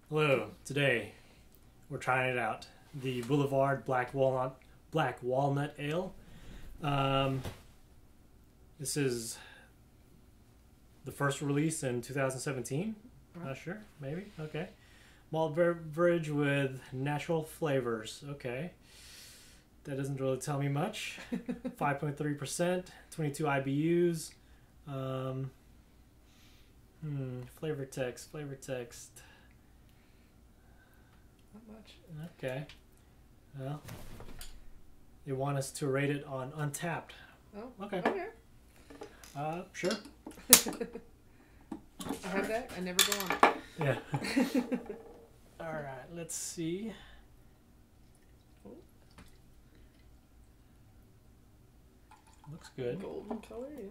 Hello. Today we're trying it out. The Boulevard Black Walnut Ale. Um, this is the first release in 2017. Not sure. Maybe. Okay. Malt beverage with natural flavors. Okay. That doesn't really tell me much. 5.3%, 22 IBUs. Flavor text. Not much. Okay. Well, they want us to rate it on Untapped. Oh, Okay. okay. Sure. I have that. I never go on it. Yeah. All right. Let's see. Looks good. Golden color, yeah.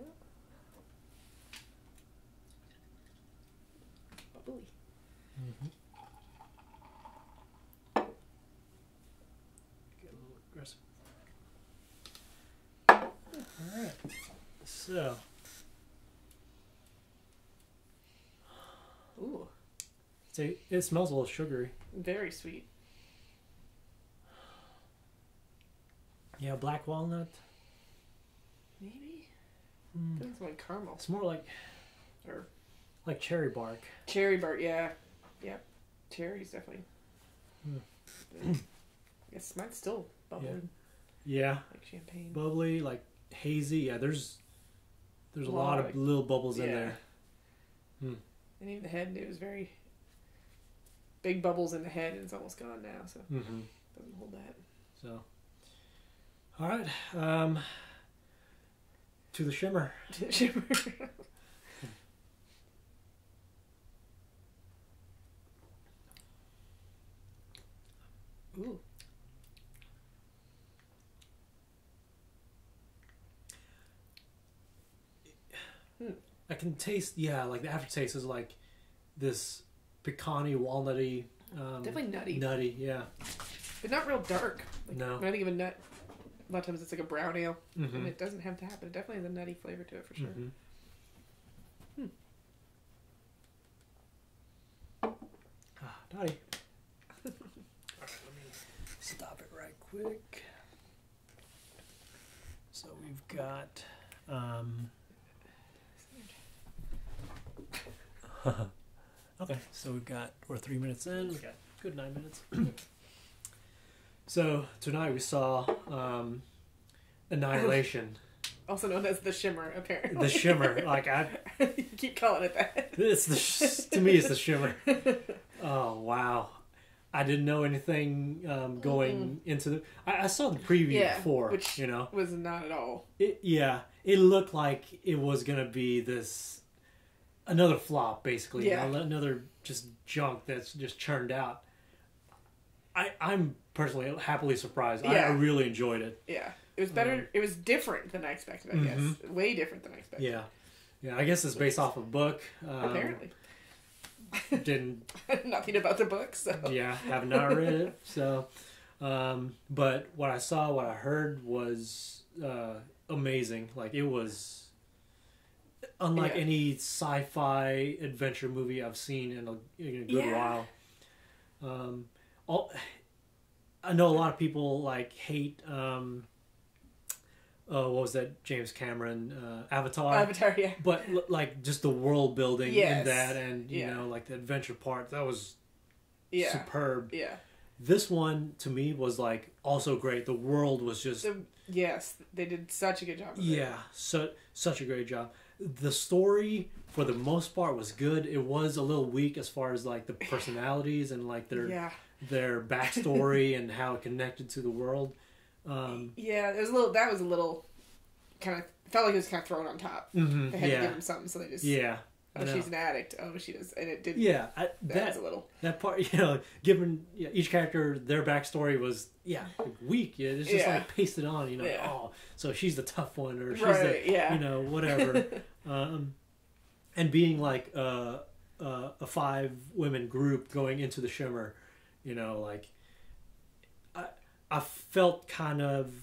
Bubbly. Mm-hmm. Get a little aggressive. All right. So. Ooh, It smells a little sugary. very sweet. Yeah, black walnut. Maybe. Mm. I think it's like caramel It's more or like cherry bark. cherry bark. Yeah, yep. Cherries definitely. I guess mine's still bubbling Yeah, like champagne. bubbly, like hazy. Yeah, there's a lot of little bubbles in there. And even the head, it was very big bubbles in the head, and it's almost gone now, so doesn't hold that. So, all right, to the shimmer. Shimmer. Ooh. I can taste, like the aftertaste is like this pecany, walnutty. Definitely nutty. Nutty, yeah. But not real dark. Like, No. when I think of a nut, a lot of times it's like a brown ale, Mm-hmm. and it doesn't have to happen. It definitely has a nutty flavor to it for sure. Mm-hmm. Nutty. All right, let me stop it right quick. So we've got. Okay, so we're 3 minutes in. We got good 9 minutes. So tonight we saw Annihilation. Also known as the Shimmer, apparently. The Shimmer, like You keep calling it that. it's to me it's the Shimmer. Oh wow, I didn't know anything going into the. I saw the preview before, which was not at all. It looked like it was gonna be another flop, basically. Yeah. Another just junk that's just churned out. I'm personally happily surprised. I really enjoyed it. Yeah. It was better. It was different than I expected, I guess. Way different than I expected. Yeah. Yeah, I guess it's based off a book. Apparently. Didn't... Nothing about the book, so... Yeah, have not read it. So, but what I saw, what I heard was amazing. Like, it was... Unlike any sci-fi adventure movie I've seen in a good while. I know a lot of people like hate what was that James Cameron Avatar? Avatar, yeah. But like just the world building in that, and you know, like the adventure part, that was superb. Yeah. This one to me was like also great. The world was just yes, they did such a good job of it. Such a great job. The story, for the most part, was good. It was a little weak as far as like the personalities and like their backstory and how it connected to the world. It was a little. That was a little kind of felt like it was kind of thrown on top. Mm-hmm, they had to give him something, so they just Oh, she's an addict. Oh, she does, and it did. Yeah, that was a little that part. Given each character, their backstory was weak. Yeah, it's just like pasted on. Oh, so she's the tough one, or she's the whatever. And being like a 5 women group going into the Shimmer, like I felt kind of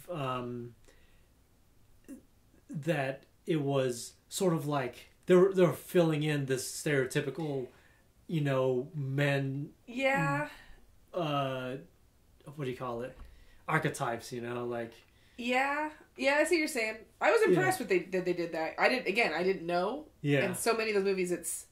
that it was sort of like. They were filling in this stereotypical, men. Yeah. What do you call it? Archetypes, like. Yeah, I see what you're saying. I was impressed that they did that. I didn't know. Yeah. And so many of those movies, it's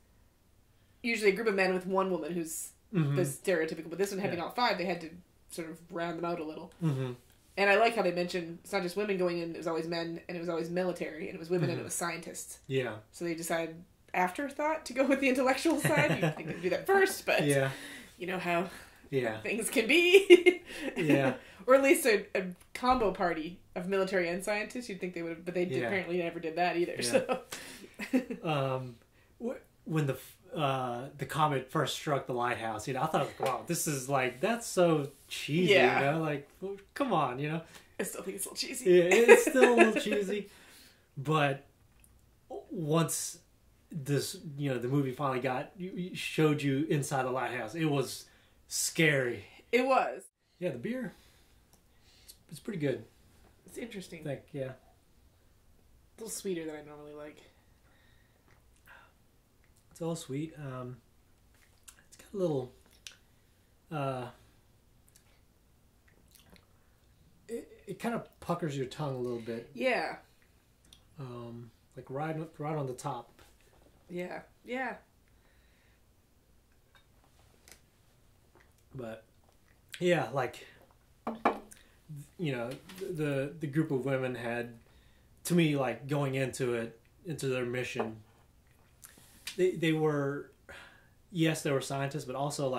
usually a group of men with one woman who's the stereotypical. But this one having all five, they had to sort of round them out a little. Mm-hmm. And I like how they mentioned it's not just women going in. It was always men, and it was always military, and it was women, and it was scientists. Yeah. So they decided afterthought to go with the intellectual side. You'd think they'd do that first, but you know how things can be. Yeah. Or at least a combo party of military and scientists. You'd think they would have, but they apparently never did that either. Yeah. So, when the comet first struck the lighthouse, I thought, wow, this is that's so cheesy. Come on, I still think it's a little cheesy. Yeah, it's still a little cheesy, but once this, the movie finally showed you inside the lighthouse, it was scary. It was. Yeah, the beer. It's pretty good. It's interesting. A little sweeter than I normally like. It's all sweet. It's got a little. It kind of puckers your tongue a little bit. Yeah. Right on the top. Yeah. But yeah, the group of women had, to me, going into their mission, they were, yes, they were scientists, but also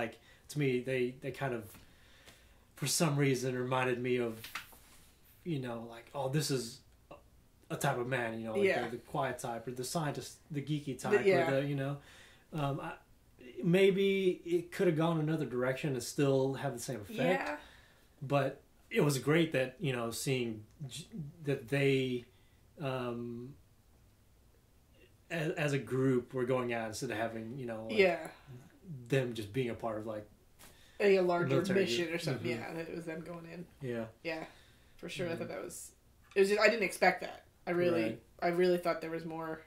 to me they kind of, for some reason, reminded me of, oh, this is a type of man, the quiet type, or the scientist, the geeky type, or maybe it could have gone another direction and still have the same effect. Yeah. But it was great that, seeing that they, as a group, were going out instead of having, them just being a part of a larger mission group. or something. Mm-hmm. Yeah, that it was them going in. Yeah. Yeah, for sure. Mm-hmm. I thought that was. It was just, I didn't expect that. I really thought there was more.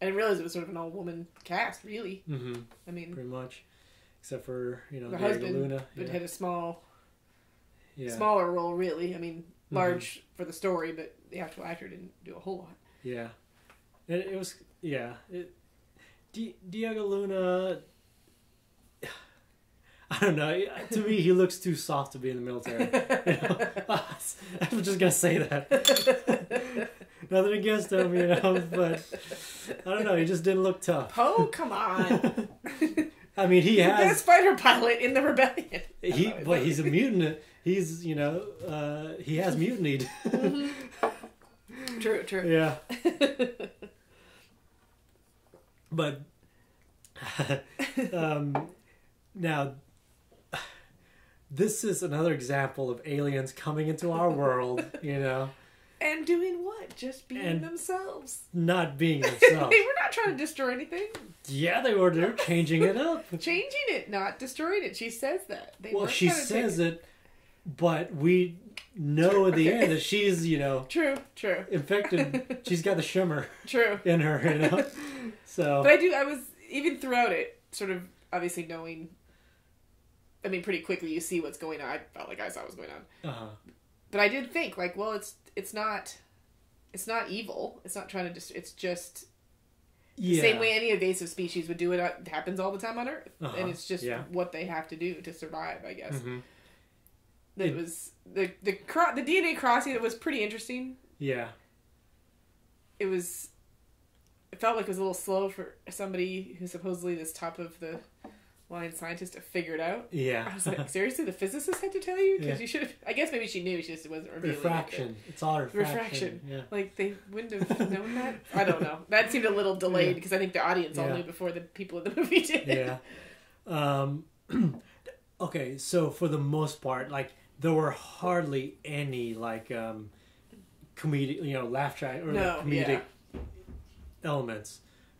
I didn't realize it was sort of an all-woman cast, really. Mm-hmm. I mean, pretty much, except for the husband, Luna, but had a smaller role, really. I mean, large for the story, but the actual actor didn't do a whole lot. Yeah, it was Diego Luna. I don't know. To me, he looks too soft to be in the military. I'm just gonna say that. Nothing against him, but I don't know. He just didn't look tough. Oh, come on! I mean, he has the best fighter pilot in the rebellion. He's a mutant. He's he has mutinied. Mm-hmm. True. Yeah. But now, this is another example of aliens coming into our world, And doing what? Just being themselves. Not being themselves. They were not trying to destroy anything. Yeah, they were. They're changing it up. Changing it, not destroying it. She says that. She says it, but we know at the end that she's, True. infected. She's got the shimmer. True. In her, So. But I was, even throughout it, sort of obviously knowing, I mean, pretty quickly you see what's going on. I felt like I saw what was going on. Uh-huh. But I did think, well, it's not evil. It's not trying to it's just the same way any invasive species would do it. It happens all the time on Earth. Uh-huh. And it's just what they have to do to survive, I guess. Mm-hmm. It was the DNA crossing. It was pretty interesting. Yeah. It felt like it was a little slow for somebody who's supposedly this top of the line scientist to figure it out. Yeah. I was like, seriously, the physicist had to tell you? Because you should have. I guess maybe she knew. She just wasn't revealing refraction. It's all refraction. Yeah. They wouldn't have known that. I don't know. That seemed a little delayed because I think the audience all knew before the people in the movie did. Yeah. Okay, so for the most part, there were hardly any comedic, laugh track or comedic elements.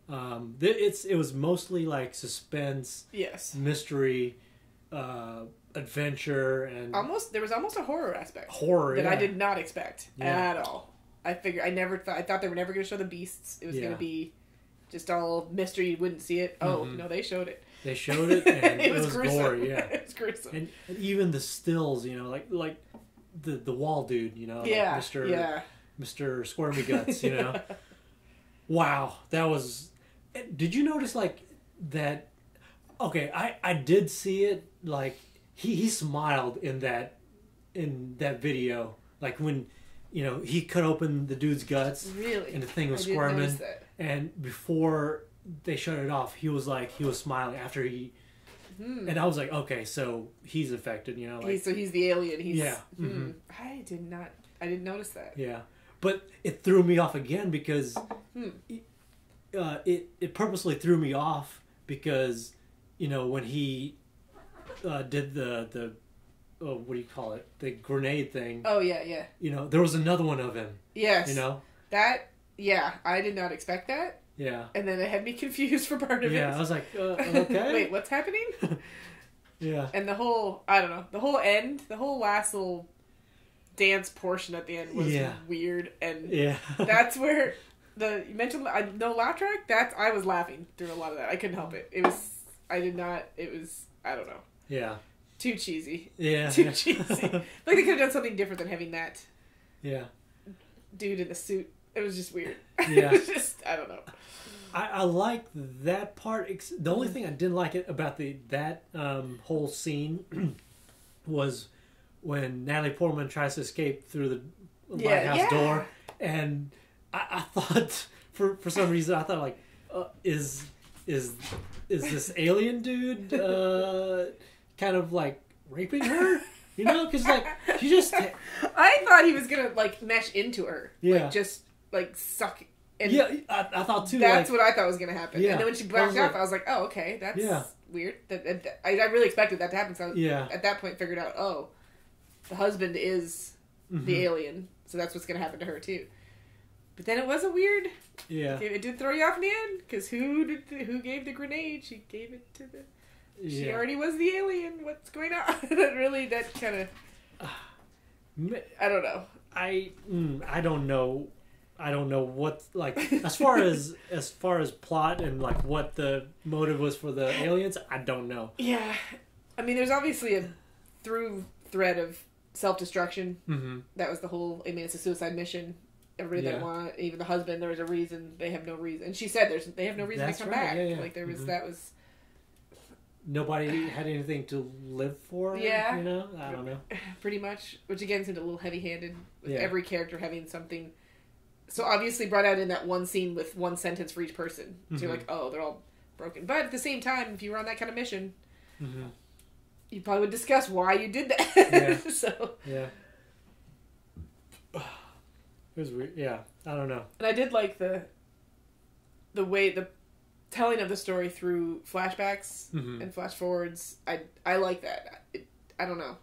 It was mostly suspense, mystery, adventure, and there was almost a horror aspect. That I did not expect at all. I thought they were never going to show the beasts. It was going to be just all mystery. You wouldn't see it. Oh no, they showed it. They showed it, and it was gruesome. gory. Yeah, It was gruesome. And even the stills, you know, like the wall dude, you know, yeah, like Mr. Squirmy Guts, you know. Wow, that was. Did you notice like that? Okay, I did see it. Like he smiled in that video, like when, you know, he cut open the dude's guts. Really? And the thing was squirming. And before they shut it off, he was smiling after he. And I was like, okay, so he's affected, you know. Like, so he's the alien. Yeah. I didn't notice that. Yeah, but it threw me off again because it purposely threw me off because, you know, when he did the what do you call it? The grenade thing. Oh yeah. You know, there was another one of him. Yes. You know that. Yeah, I did not expect that. Yeah. And then it had me confused for part of it. Yeah, I was like, okay. Wait, what's happening? Yeah. And the whole last little dance portion at the end was weird. And that's where you mentioned, no laugh track? I was laughing through a lot of that. I couldn't help it. I don't know. Yeah. Too cheesy. Yeah. Too cheesy. Like they could have done something different than having that dude in the suit. It was just weird. Yeah. It was just, I don't know. I like that part. The only thing I didn't like about that whole scene was when Natalie Portman tries to escape through the lighthouse door, and I thought for some reason I thought like, is this alien dude kind of like raping her? You know, because like she just. I thought he was gonna like mesh into her. Yeah. Like, just like suck. And I thought too. That's what I thought was going to happen. Yeah. And then when she backed up, I was like, oh, okay, that's weird. I really expected that to happen. So at that point figured out, oh, the husband is the alien. So that's what's going to happen to her too. But then it wasn't weird. Yeah. It did throw you off in the end. Because who gave the grenade? She gave it to the... She already was the alien. What's going on? that kind of... I don't know. I don't know. I don't know what, like, as far as plot and like what the motive was for the aliens, I don't know. Yeah, I mean, there's obviously a through thread of self-destruction. Mm-hmm. That was the whole. I mean, it's a suicide mission. Everybody that wanted, even the husband, there was a reason. They have no reason, and she said they have no reason to come back. Yeah. Like there was that was. Nobody had anything to live for. Yeah, you know, I don't know. Pretty much, which again seemed a little heavy-handed with every character having something. So obviously brought out in that one scene with one sentence for each person. So you're like, oh, they're all broken. But at the same time, if you were on that kind of mission, you probably would discuss why you did that. Yeah. So yeah, it was weird. Yeah, I don't know. And I did like the way the telling of the story through flashbacks and flash forwards. I like that. I don't know.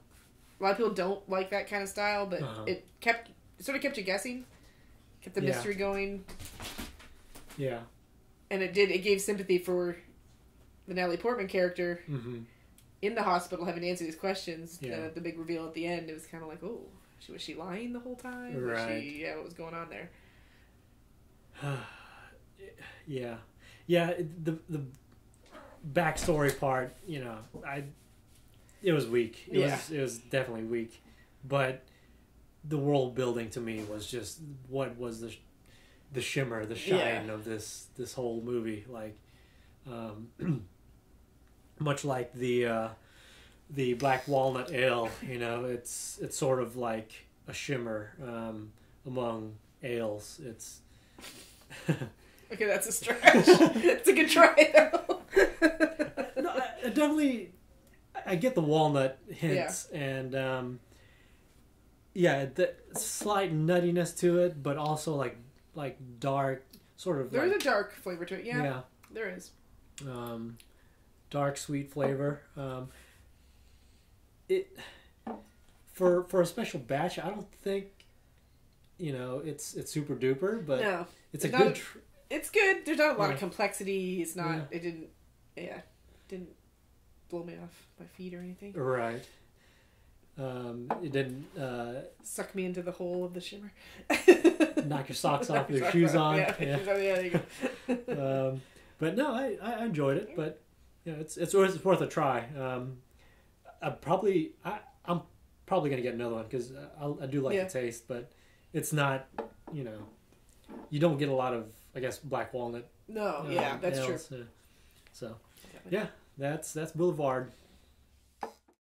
A lot of people don't like that kind of style, but it sort of kept you guessing. Kept the mystery going. Yeah. And it gave sympathy for the Natalie Portman character in the hospital having to answer these questions. Yeah. The big reveal at the end, it was kind of like, oh, was she lying the whole time? Right. What was going on there? Yeah. Yeah, the backstory part, you know, it was weak. It was definitely weak. But the world building to me was just what was the shimmer, the shine of this whole movie. Like, much like the Black Walnut Ale, you know, it's sort of like a shimmer among ales. It's okay, that's a stretch. It's a good try though. No, I definitely I get the walnut hints and the slight nuttiness to it, but also like dark, sort of. There's a dark flavor to it. Yeah, there is. Dark, sweet flavor. It for a special batch, I don't think, you know, it's super duper, but no, it's a good. It's good. There's not a lot of complexity. It's not. Yeah. It didn't blow me off my feet or anything. Right. It didn't suck me into the hole of the shimmer. knock your socks off with your shoes on. Yeah, there you go. But no, I enjoyed it. But it's worth a try. I'm probably gonna get another one because I do like the taste, but it's not, you don't get a lot of, I guess, black walnut. No, that's ales, true. So yeah, that's Boulevard.